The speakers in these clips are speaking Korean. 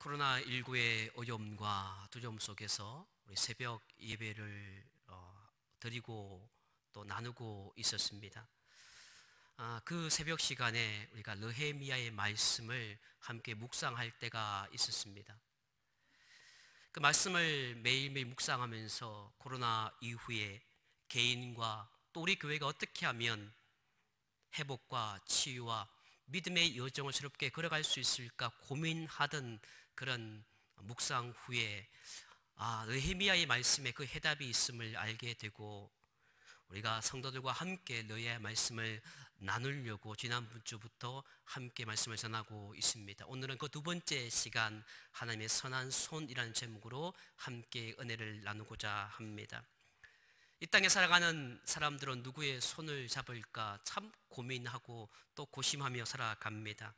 코로나19의 어려움과 두려움 속에서 우리 새벽 예배를 드리고 또 나누고 있었습니다. 그 새벽 시간에 우리가 느헤미야의 말씀을 함께 묵상할 때가 있었습니다. 그 말씀을 매일매일 묵상하면서 코로나 이후에 개인과 또 우리 교회가 어떻게 하면 회복과 치유와 믿음의 여정을 새롭게 걸어갈 수 있을까 고민하던 그런 묵상 후에 느헤미야의 말씀에 그 해답이 있음을 알게 되고 우리가 성도들과 함께 너의 말씀을 나누려고 지난주부터 함께 말씀을 전하고 있습니다. 오늘은 그 두 번째 시간 하나님의 선한 손이라는 제목으로 함께 은혜를 나누고자 합니다. 이 땅에 살아가는 사람들은 누구의 손을 잡을까 참 고민하고 또 고심하며 살아갑니다.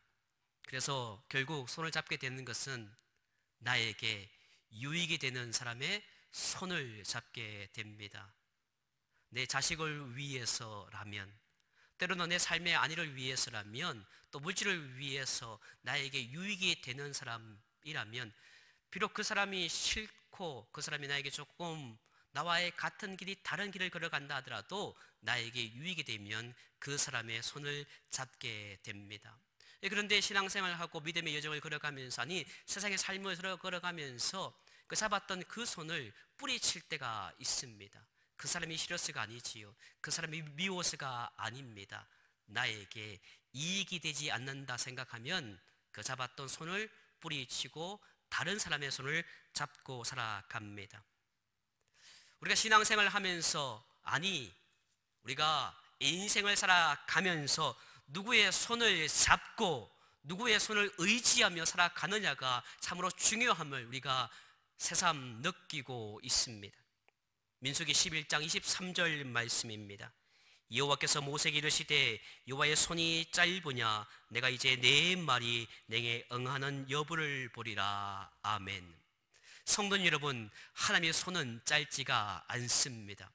그래서 결국 손을 잡게 되는 것은 나에게 유익이 되는 사람의 손을 잡게 됩니다. 내 자식을 위해서라면, 때로는 내 삶의 안위를 위해서라면, 또 물질을 위해서 나에게 유익이 되는 사람이라면 비록 그 사람이 싫고 그 사람이 나에게 조금 나와의 같은 길이 다른 길을 걸어간다 하더라도 나에게 유익이 되면 그 사람의 손을 잡게 됩니다. 그런데 신앙생활하고 믿음의 여정을 걸어가면서 세상의 삶을 걸어가면서 그 잡았던 그 손을 뿌리칠 때가 있습니다. 그 사람이 싫어서가 아니지요. 그 사람이 미워서가 아닙니다. 나에게 이익이 되지 않는다 생각하면 그 잡았던 손을 뿌리치고 다른 사람의 손을 잡고 살아갑니다. 우리가 신앙생활을 하면서 우리가 인생을 살아가면서 누구의 손을 잡고 누구의 손을 의지하며 살아가느냐가 참으로 중요함을 우리가 새삼 느끼고 있습니다. 민수기 11장 23절 말씀입니다. 여호와께서 모세에게 이르시되 여호와의 손이 짧으냐 내가 이제 내 말이 내게 응하는 여부를 보리라. 아멘. 성도님 여러분, 하나님의 손은 짧지가 않습니다.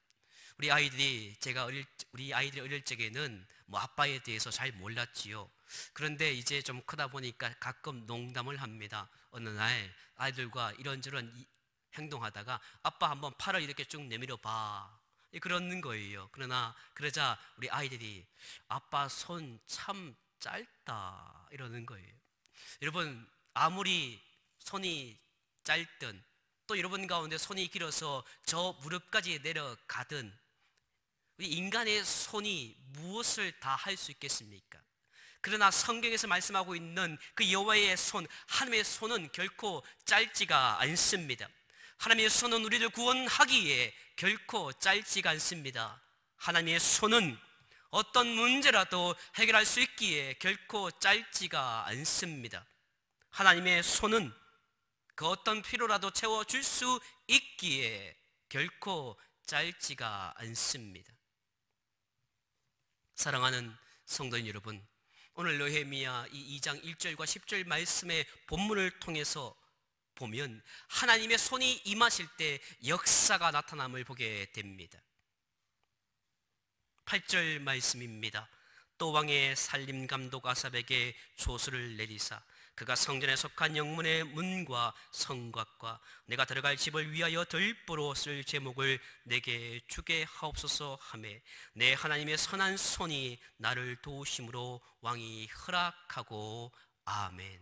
우리 아이들이 어릴 적에는 아빠에 대해서 잘 몰랐지요. 그런데 이제 좀 크다 보니까 가끔 농담을 합니다. 어느 날 아이들과 이런저런 행동하다가 아빠 한번 팔을 이렇게 쭉 내밀어 봐, 그러는 거예요. 그러자 우리 아이들이 아빠 손 참 짧다 이러는 거예요. 여러분, 아무리 손이 짧든 또 여러분 가운데 손이 길어서 저 무릎까지 내려가든 우리 인간의 손이 무엇을 다 할 수 있겠습니까? 그러나 성경에서 말씀하고 있는 그 여호와의 손, 하나님의 손은 결코 짧지가 않습니다. 하나님의 손은 우리를 구원하기에 결코 짧지가 않습니다. 하나님의 손은 어떤 문제라도 해결할 수 있기에 결코 짧지가 않습니다. 하나님의 손은 그 어떤 필요라도 채워줄 수 있기에 결코 짧지가 않습니다. 사랑하는 성도님 여러분, 오늘 느헤미야 이 2장 1절과 10절 말씀의 본문을 통해서 보면 하나님의 손이 임하실 때 역사가 나타남을 보게 됩니다. 8절 말씀입니다. 또 왕의 살림감독 아삽에게 조서를 내리사 그가 성전에 속한 영문의 문과 성곽과 내가 들어갈 집을 위하여 들보로 쓸 제목을 내게 주게 하옵소서 하매 내 하나님의 선한 손이 나를 도우심으로 왕이 허락하고 아멘.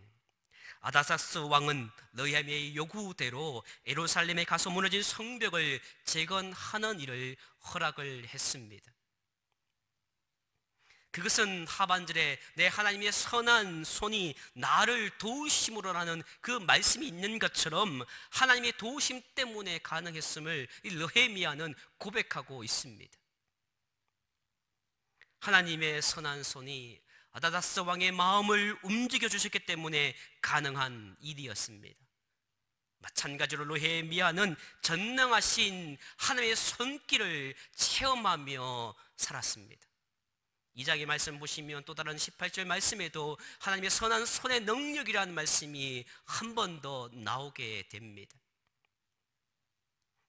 아다사스 왕은 느헤미야의 요구대로 예루살렘에 가서 무너진 성벽을 재건하는 일을 허락을 했습니다. 그것은 하반절에 내 하나님의 선한 손이 나를 도우심으로라는 그 말씀이 있는 것처럼 하나님의 도우심 때문에 가능했음을 이 느헤미야는 고백하고 있습니다. 하나님의 선한 손이 아다다스 왕의 마음을 움직여 주셨기 때문에 가능한 일이었습니다. 마찬가지로 느헤미야는 전능하신 하나님의 손길을 체험하며 살았습니다. 2장의 말씀 보시면 또 다른 18절 말씀에도 하나님의 선한 손의 능력이라는 말씀이 한 번 더 나오게 됩니다.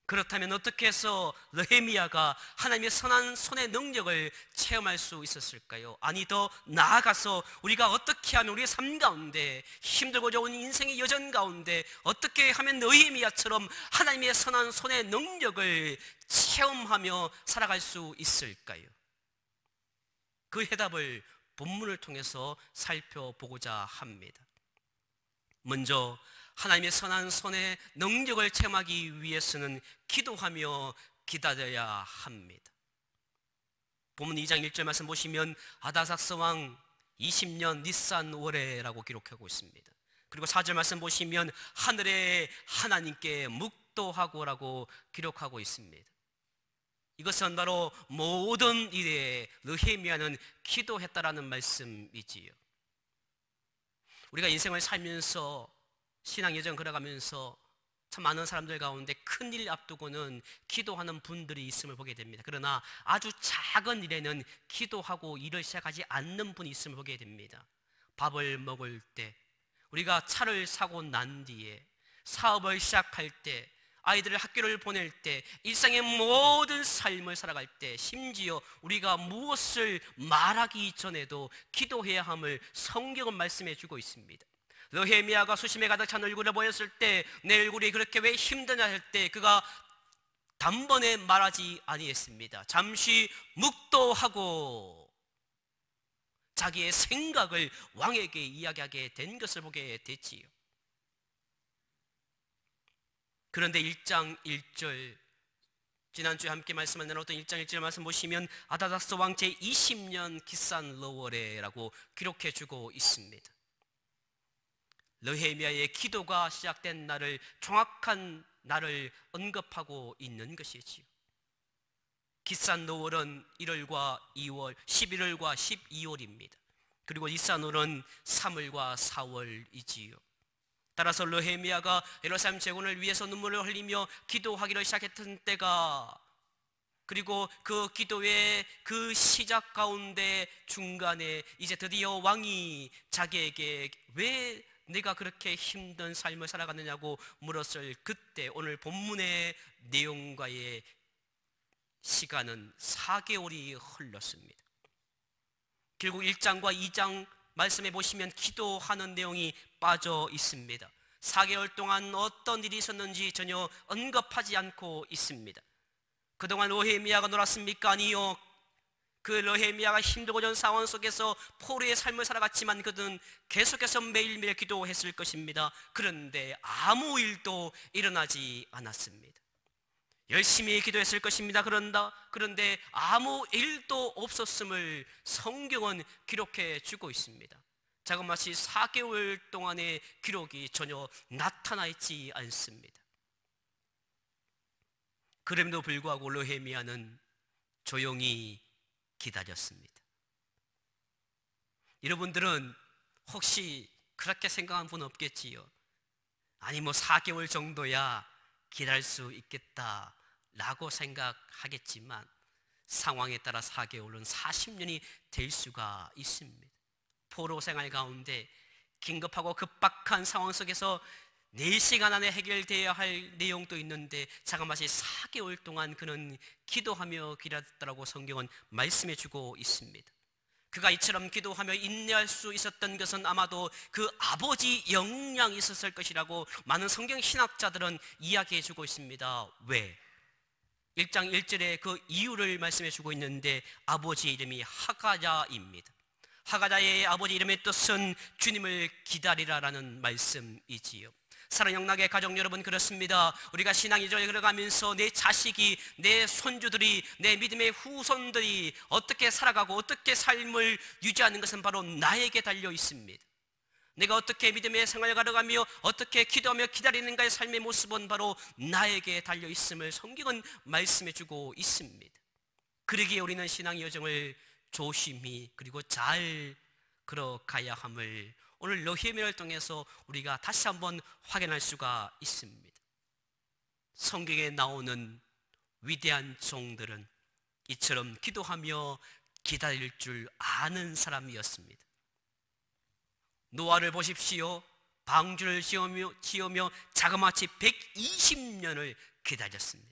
그렇다면 어떻게 해서 느헤미야가 하나님의 선한 손의 능력을 체험할 수 있었을까요? 아니, 더 나아가서 우리가 어떻게 하면 우리의 삶 가운데, 힘들고 좋은 인생의 여정 가운데 어떻게 하면 느헤미야처럼 하나님의 선한 손의 능력을 체험하며 살아갈 수 있을까요? 그 해답을 본문을 통해서 살펴보고자 합니다. 먼저 하나님의 선한 손의 능력을 체험하기 위해서는 기도하며 기다려야 합니다. 본문 2장 1절 말씀 보시면 아다삭스 왕 20년 니산 월에라고 기록하고 있습니다. 그리고 4절 말씀 보시면 하늘의 하나님께 묵도하고라고 기록하고 있습니다. 이것은 바로 모든 일에 느헤미야는 기도했다라는 말씀이지요. 우리가 인생을 살면서 신앙 여정 걸어가면서 참 많은 사람들 가운데 큰 일 앞두고는 기도하는 분들이 있음을 보게 됩니다. 그러나 아주 작은 일에는 기도하고 일을 시작하지 않는 분이 있음을 보게 됩니다. 밥을 먹을 때, 우리가 차를 사고 난 뒤에, 사업을 시작할 때, 아이들을 학교를 보낼 때, 일상의 모든 삶을 살아갈 때, 심지어 우리가 무엇을 말하기 전에도 기도해야 함을 성경은 말씀해 주고 있습니다. 느헤미야가 수심에 가득 찬 얼굴을 보였을 때, 내 얼굴이 그렇게 왜 힘드냐 할 때 그가 단번에 말하지 아니했습니다. 잠시 묵도하고 자기의 생각을 왕에게 이야기하게 된 것을 보게 됐지요. 그런데 1장 1절, 지난주에 함께 말씀을 나눴던 1장 1절 말씀 보시면 아다닥스 왕 제20년 기산 러월에라고 기록해 주고 있습니다. 느헤미야의 기도가 시작된 날을, 정확한 날을 언급하고 있는 것이지요. 기산 러월은 1월과 2월, 11월과 12월입니다. 그리고 니산월은 3월과 4월이지요. 따라서 느헤미야가 예루살렘 재건을 위해서 눈물을 흘리며 기도하기를 시작했던 때가, 그리고 그 기도의 그 시작 가운데 중간에 이제 드디어 왕이 자기에게 왜 내가 그렇게 힘든 삶을 살아가느냐고 물었을 그때, 오늘 본문의 내용과의 시간은 4개월이 흘렀습니다. 결국 1장과 2장 말씀해 보시면 기도하는 내용이 빠져 있습니다. 4개월 동안 어떤 일이 있었는지 전혀 언급하지 않고 있습니다. 그동안 느헤미야가 놀았습니까? 아니요. 그 느헤미야가 힘들고 전 상황 속에서 포로의 삶을 살아갔지만 그는 계속해서 매일매일 기도했을 것입니다. 그런데 아무 일도 일어나지 않았습니다. 열심히 기도했을 것입니다. 그런데 아무 일도 없었음을 성경은 기록해 주고 있습니다. 자그마치 4개월 동안의 기록이 전혀 나타나 있지 않습니다. 그럼에도 불구하고 느헤미야는 조용히 기다렸습니다. 여러분들은 혹시 그렇게 생각한 분 없겠지요? 아니, 4개월 정도야 기다릴 수 있겠다 라고 생각하겠지만, 상황에 따라 4개월은 40년이 될 수가 있습니다. 포로 생활 가운데 긴급하고 급박한 상황 속에서 4시간 안에 해결되어야 할 내용도 있는데 자그마치 4개월 동안 그는 기도하며 기다렸다고 성경은 말씀해 주고 있습니다. 그가 이처럼 기도하며 인내할 수 있었던 것은 아마도 그 아버지 영향이 있었을 것이라고 많은 성경 신학자들은 이야기해 주고 있습니다. 왜? 1장 1절에 그 이유를 말씀해 주고 있는데, 아버지의 이름이 하가야입니다. 하가야의 아버지 이름의 뜻은 주님을 기다리라라는 말씀이지요. 사랑하는 영락의 가족 여러분, 그렇습니다. 우리가 신앙 이전에 걸어가면서 내 자식이, 내 손주들이, 내 믿음의 후손들이 어떻게 살아가고 어떻게 삶을 유지하는 것은 바로 나에게 달려 있습니다. 내가 어떻게 믿음의 생활을 걸어가며 어떻게 기도하며 기다리는가의 삶의 모습은 바로 나에게 달려 있음을 성경은 말씀해 주고 있습니다. 그러기에 우리는 신앙 여정을 조심히 그리고 잘 걸어가야 함을 오늘 느헤미야를 통해서 우리가 다시 한번 확인할 수가 있습니다. 성경에 나오는 위대한 종들은 이처럼 기도하며 기다릴 줄 아는 사람이었습니다. 노아를 보십시오. 방주를 지으며 자그마치 120년을 기다렸습니다.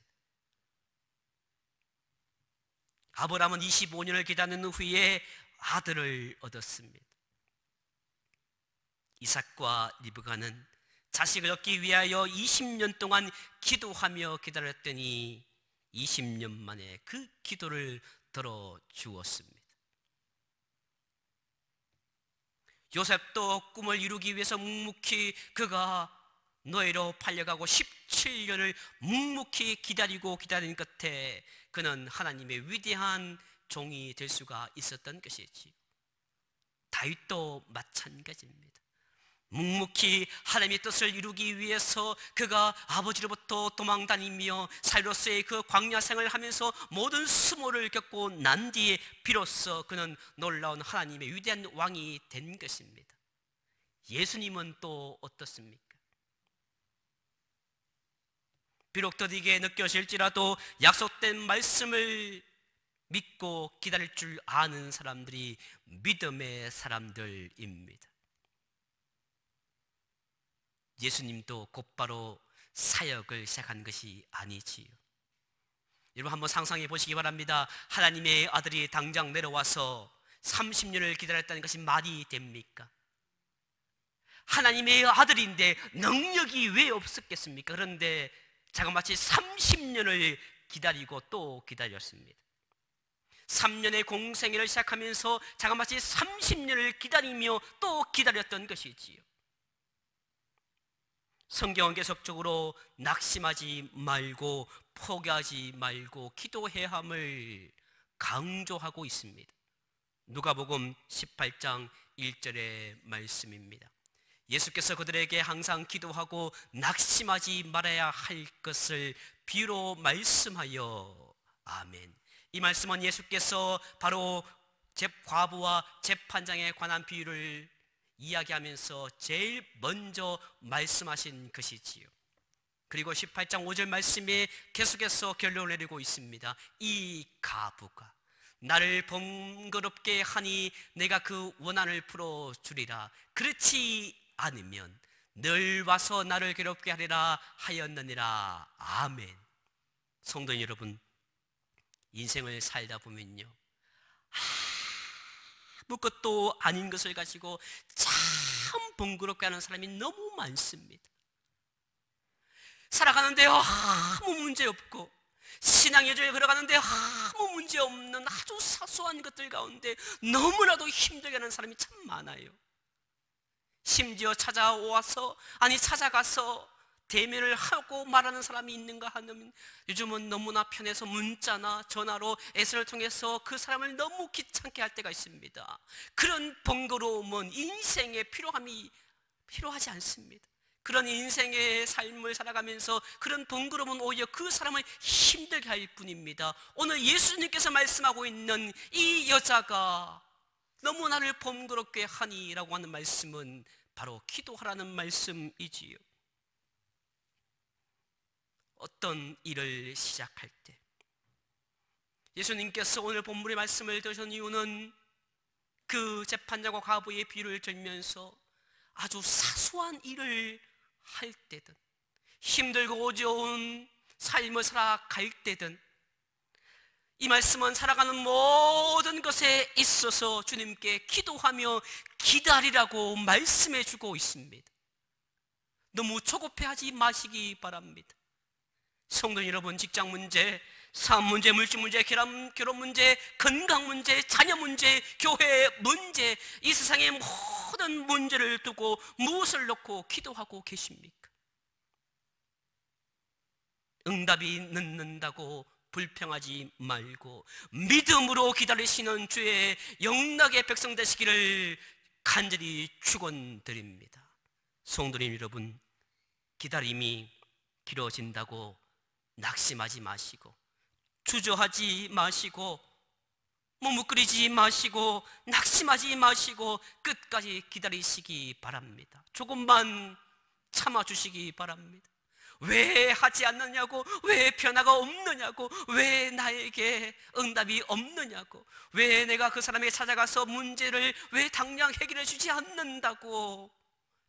아브라함은 25년을 기다린 후에 아들을 얻었습니다. 이삭과 리브가는 자식을 얻기 위하여 20년 동안 기도하며 기다렸더니 20년 만에 그 기도를 들어주었습니다. 요셉도 꿈을 이루기 위해서 묵묵히 그가 노예로 팔려가고 17년을 묵묵히 기다린 끝에 그는 하나님의 위대한 종이 될 수가 있었던 것이지요. 다윗도 마찬가지입니다. 묵묵히 하나님의 뜻을 이루기 위해서 그가 아버지로부터 도망다니며 사이로스의 그 광야 생활을 하면서 모든 수모를 겪고 난 뒤에 비로소 그는 놀라운 하나님의 위대한 왕이 된 것입니다. 예수님은 또 어떻습니까? 비록 더디게 느껴질지라도 약속된 말씀을 믿고 기다릴 줄 아는 사람들이 믿음의 사람들입니다. 예수님도 곧바로 사역을 시작한 것이 아니지요. 여러분 한번 상상해 보시기 바랍니다. 하나님의 아들이 당장 내려와서 30년을 기다렸다는 것이 말이 됩니까? 하나님의 아들인데 능력이 왜 없었겠습니까? 그런데 자그마치 30년을 기다리고 또 기다렸습니다. 3년의 공생애를 시작하면서 자그마치 30년을 기다리며 또 기다렸던 것이지요. 성경은 계속적으로 낙심하지 말고 포기하지 말고 기도해야 함을 강조하고 있습니다. 누가복음 18장 1절의 말씀입니다. 예수께서 그들에게 항상 기도하고 낙심하지 말아야 할 것을 비유로 말씀하여 아멘. 이 말씀은 예수께서 바로 과부와 재판장에 관한 비유를 이야기하면서 제일 먼저 말씀하신 것이지요. 그리고 18장 5절 말씀에 계속해서 결론을 내리고 있습니다. 이 가부가 나를 번거롭게 하니 내가 그 원한을 풀어주리라. 그렇지 않으면 늘 와서 나를 괴롭게 하리라 하였느니라. 아멘. 성도 여러분, 인생을 살다 보면요, 아무것도 아닌 것을 가지고 참 번거롭게 하는 사람이 너무 많습니다. 살아가는데 아무 문제 없고 신앙의 여정에 걸어가는데 아무 문제 없는 아주 사소한 것들 가운데 너무나도 힘들게 하는 사람이 참 많아요. 심지어 찾아가서 대면을 하고 말하는 사람이 있는가 하면 요즘은 너무나 편해서 문자나 전화로 SNS를 통해서 그 사람을 너무 귀찮게 할 때가 있습니다. 그런 번거로움은 인생의 필요하지 않습니다. 그런 인생의 삶을 살아가면서 그런 번거로움은 오히려 그 사람을 힘들게 할 뿐입니다. 오늘 예수님께서 말씀하고 있는 이 여자가 너무 나를 번거롭게 하니 라고 하는 말씀은 바로 기도하라는 말씀이지요. 어떤 일을 시작할 때 예수님께서 오늘 본문의 말씀을 들으신 이유는 그 재판장과 과부의 비유를 들면서 아주 사소한 일을 할 때든 힘들고 어려운 삶을 살아갈 때든 이 말씀은 살아가는 모든 것에 있어서 주님께 기도하며 기다리라고 말씀해 주고 있습니다. 너무 조급해하지 마시기 바랍니다. 성도 여러분, 직장 문제, 사업 문제, 물질 문제, 결혼 문제, 건강 문제, 자녀 문제, 교회 문제, 이 세상의 모든 문제를 두고 무엇을 놓고 기도하고 계십니까? 응답이 늦는다고 불평하지 말고 믿음으로 기다리시는 주의 영락의 백성 되시기를 간절히 축원드립니다. 성도님 여러분, 기다림이 길어진다고 낙심하지 마시고 주저하지 마시고 머뭇거리지 마시고 낙심하지 마시고 끝까지 기다리시기 바랍니다. 조금만 참아주시기 바랍니다. 왜 하지 않느냐고, 왜 변화가 없느냐고, 왜 나에게 응답이 없느냐고, 왜 내가 그 사람에게 찾아가서 문제를 왜 당장 해결해 주지 않는다고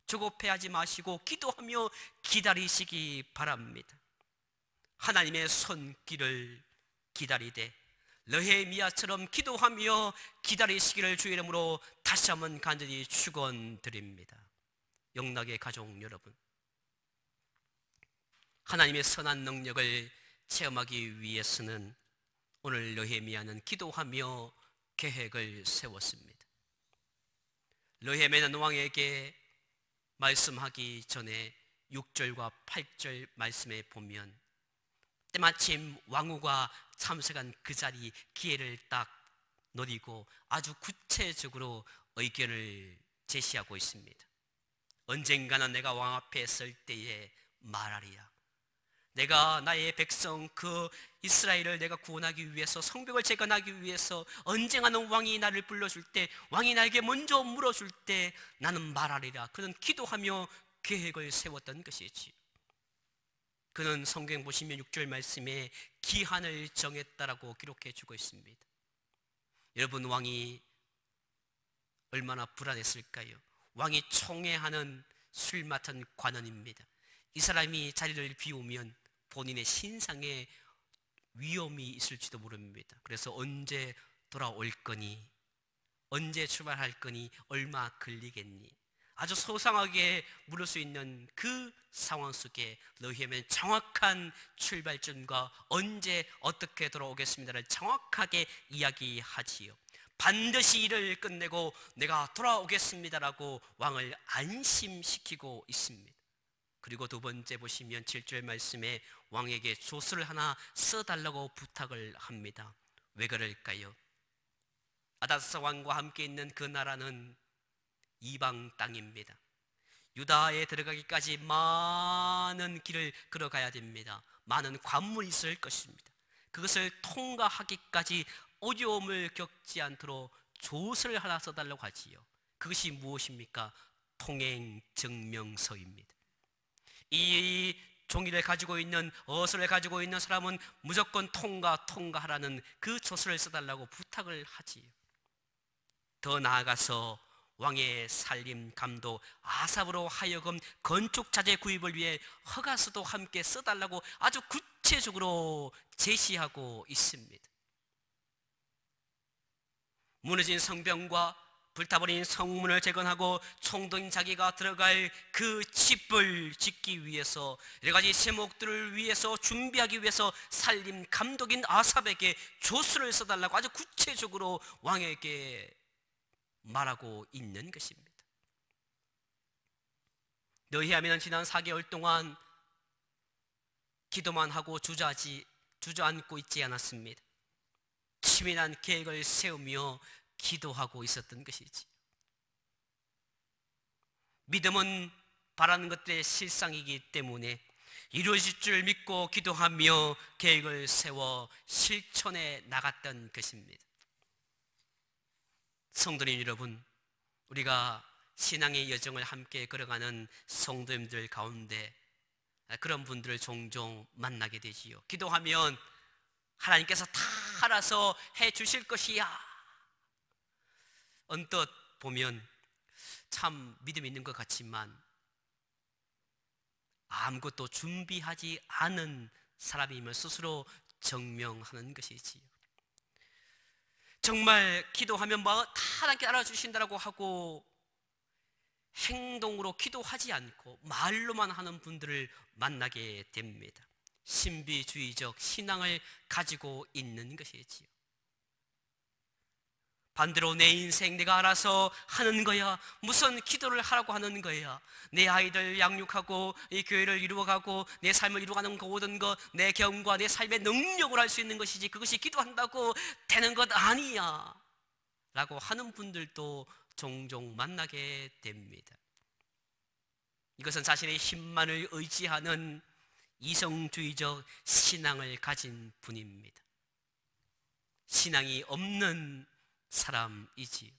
조급해하지 마시고 기도하며 기다리시기 바랍니다. 하나님의 손길을 기다리되 느헤미야처럼 기도하며 기다리시기를 주의 이름으로 다시 한번 간절히 축원드립니다. 영락의 가족 여러분, 하나님의 선한 능력을 체험하기 위해서는 오늘 느헤미야는 기도하며 계획을 세웠습니다. 느헤미야는 왕에게 말씀하기 전에 6절과 8절 말씀에 보면 때마침 왕후가 참석한 그 자리 기회를 딱 노리고 아주 구체적으로 의견을 제시하고 있습니다. 언젠가는 내가 왕 앞에 설 때에 말하리라. 내가 나의 백성 그 이스라엘을 내가 구원하기 위해서, 성벽을 재건하기 위해서 언젠가는 왕이 나를 불러줄 때, 왕이 나에게 먼저 물어줄 때 나는 말하리라. 그는 기도하며 계획을 세웠던 것이지. 그는 성경 보시면 6절 말씀에 기한을 정했다라고 기록해 주고 있습니다. 여러분, 왕이 얼마나 불안했을까요? 왕이 총애하는 술 맡은 관원입니다. 이 사람이 자리를 비우면 본인의 신상에 위험이 있을지도 모릅니다. 그래서 언제 돌아올 거니, 언제 출발할 거니, 얼마 걸리겠니, 아주 소상하게 물을 수 있는 그 상황 속에 느헤미야는 정확한 출발점과 언제 어떻게 돌아오겠습니다를 정확하게 이야기하지요. 반드시 일을 끝내고 내가 돌아오겠습니다라고 왕을 안심시키고 있습니다. 그리고 두 번째 보시면 7절 말씀에 왕에게 조서를 하나 써달라고 부탁을 합니다. 왜 그럴까요? 아다사 왕과 함께 있는 그 나라는 이방 땅입니다. 유다에 들어가기까지 많은 길을 걸어가야 됩니다. 많은 관문이 있을 것입니다. 그것을 통과하기까지 어려움을 겪지 않도록 조서를 하나 써달라고 하지요. 그것이 무엇입니까? 통행증명서입니다. 이 종이를 가지고 있는, 어서를 가지고 있는 사람은 무조건 통과하라는 그 조서를 써달라고 부탁을 하지요. 더 나아가서 왕의 살림 감독 아삽으로 하여금 건축 자재 구입을 위해 허가서도 함께 써달라고 아주 구체적으로 제시하고 있습니다. 무너진 성벽과 불타버린 성문을 재건하고 총독인 자기가 들어갈 그 집을 짓기 위해서, 여러 가지 세목들을 위해서 준비하기 위해서 살림 감독인 아삽에게 조서를 써달라고 아주 구체적으로 왕에게 말하고 있는 것입니다. 느헤미야는 지난 4개월 동안 기도만 하고 주저앉고 있지 않았습니다. 치밀한 계획을 세우며 기도하고 있었던 것이지. 믿음은 바라는 것들의 실상이기 때문에 이루어질 줄 믿고 기도하며 계획을 세워 실천해 나갔던 것입니다. 성도님 여러분, 우리가 신앙의 여정을 함께 걸어가는 성도님들 가운데 그런 분들을 종종 만나게 되지요. 기도하면 하나님께서 다 알아서 해 주실 것이야. 언뜻 보면 참 믿음 있는 것 같지만 아무것도 준비하지 않은 사람임을 스스로 증명하는 것이지요. 정말 기도하면 뭐 다 하나님께 알아주신다고 하고 행동으로 기도하지 않고 말로만 하는 분들을 만나게 됩니다. 신비주의적 신앙을 가지고 있는 것이지요. 반대로 내 인생 내가 알아서 하는 거야, 무슨 기도를 하라고 하는 거야, 내 아이들 양육하고 이 교회를 이루어가고 내 삶을 이루어가는 그 모든 것 내 경험과 내 삶의 능력으로 할 수 있는 것이지 그것이 기도한다고 되는 것 아니야 라고 하는 분들도 종종 만나게 됩니다. 이것은 자신의 힘만을 의지하는 이성주의적 신앙을 가진 분입니다. 신앙이 없는 사람이지.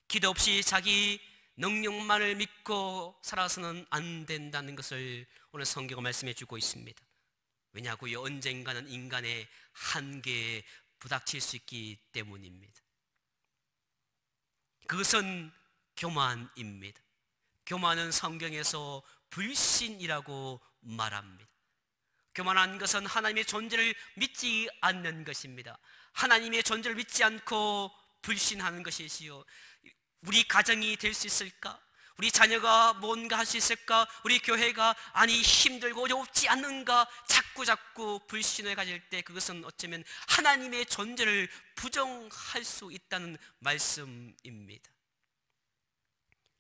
기도 없이 자기 능력만을 믿고 살아서는 안 된다는 것을 오늘 성경은 말씀해 주고 있습니다. 왜냐고요? 언젠가는 인간의 한계에 부닥칠 수 있기 때문입니다. 그것은 교만입니다. 교만은 성경에서 불신이라고 말합니다. 교만한 것은 하나님의 존재를 믿지 않는 것입니다. 하나님의 존재를 믿지 않고 불신하는 것이지요. 우리 가정이 될 수 있을까? 우리 자녀가 뭔가 할 수 있을까? 우리 교회가 아니 힘들고 어렵지 않는가? 자꾸 불신을 가질 때 그것은 어쩌면 하나님의 존재를 부정할 수 있다는 말씀입니다.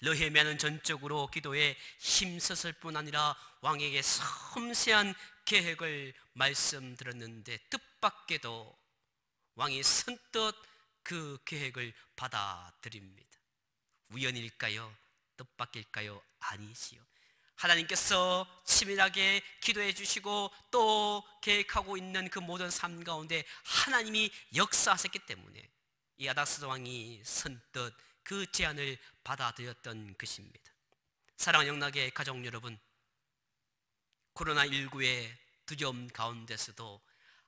느헤미야는 전적으로 기도에 힘썼을 뿐 아니라 왕에게 섬세한 계획을 말씀드렸는데 뜻밖에도 왕이 선뜻 그 계획을 받아들입니다. 우연일까요? 뜻밖일까요? 아니지요. 하나님께서 치밀하게 기도해 주시고 또 계획하고 있는 그 모든 삶 가운데 하나님이 역사하셨기 때문에 이 아닥스 왕이 선뜻 그 제안을 받아들였던 것입니다. 사랑하는 영락의 가족 여러분, 코로나19의 두려움 가운데서도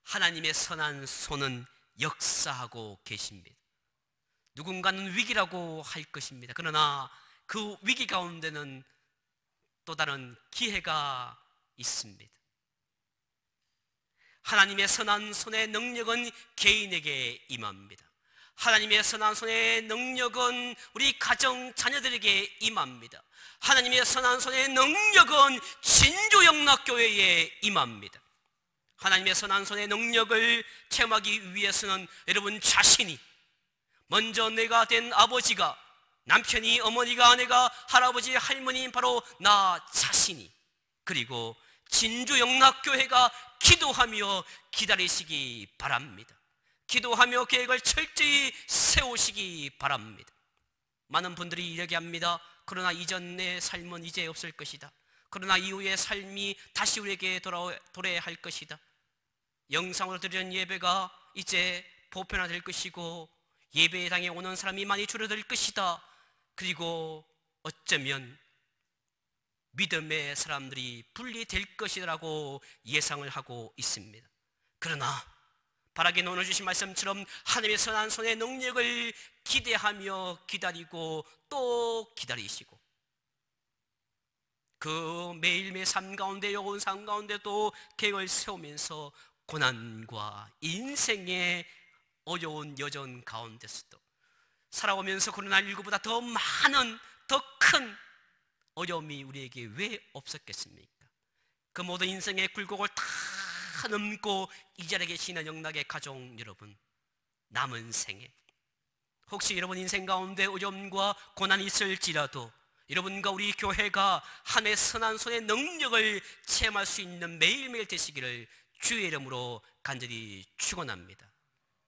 하나님의 선한 손은 역사하고 계십니다. 누군가는 위기라고 할 것입니다. 그러나 그 위기 가운데는 또 다른 기회가 있습니다. 하나님의 선한 손의 능력은 개인에게 임합니다. 하나님의 선한 손의 능력은 우리 가정 자녀들에게 임합니다. 하나님의 선한 손의 능력은 진주영락교회에 임합니다. 하나님의 선한 손의 능력을 체험하기 위해서는 여러분 자신이 먼저 내가 된 아버지가, 남편이, 어머니가, 아내가, 할아버지, 할머니, 바로 나 자신이, 그리고 진주영락교회가 기도하며 기다리시기 바랍니다. 기도하며 계획을 철저히 세우시기 바랍니다. 많은 분들이 이야기합니다. 그러나 이전의 삶은 이제 없을 것이다. 그러나 이후의 삶이 다시 우리에게 돌아야 할 것이다. 영상으로 드리는 예배가 이제 보편화될 것이고 예배당에 오는 사람이 많이 줄어들 것이다. 그리고 어쩌면 믿음의 사람들이 분리될 것이라고 예상을 하고 있습니다. 그러나 바라게 나눠주신 말씀처럼 하나님의 선한 손의 능력을 기대하며 기다리고 또 기다리시고 그 매일매일 삶 가운데 어려운 삶 가운데도 계획을 세우면서 고난과 인생의 어려운 여정 가운데서도 살아오면서 코로나19보다 더 많은 더 큰 어려움이 우리에게 왜 없었겠습니까? 그 모든 인생의 굴곡을 다 넘고 이 자리에 계시는 영락의 가족 여러분, 남은 생에 혹시 여러분 인생 가운데 어려움과 고난이 있을지라도 여러분과 우리 교회가 하나님의 선한 손의 능력을 체험할 수 있는 매일매일 되시기를 주의 이름으로 간절히 축원합니다.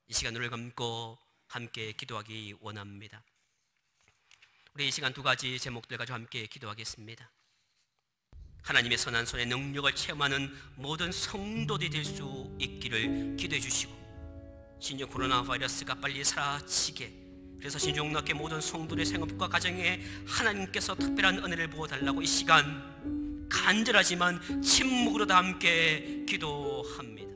이 시간 눈을 감고 함께 기도하기 원합니다. 우리 이 시간 두 가지 제목들 가지고 함께 기도하겠습니다. 하나님의 선한 손의 능력을 체험하는 모든 성도들이 될 수 있기를 기도해 주시고 신종 코로나 바이러스가 빨리 사라지게, 그래서 신종락의 모든 성도들의 생업과 가정에 하나님께서 특별한 은혜를 부어달라고 이 시간 간절하지만 침묵으로 다 함께 기도합니다.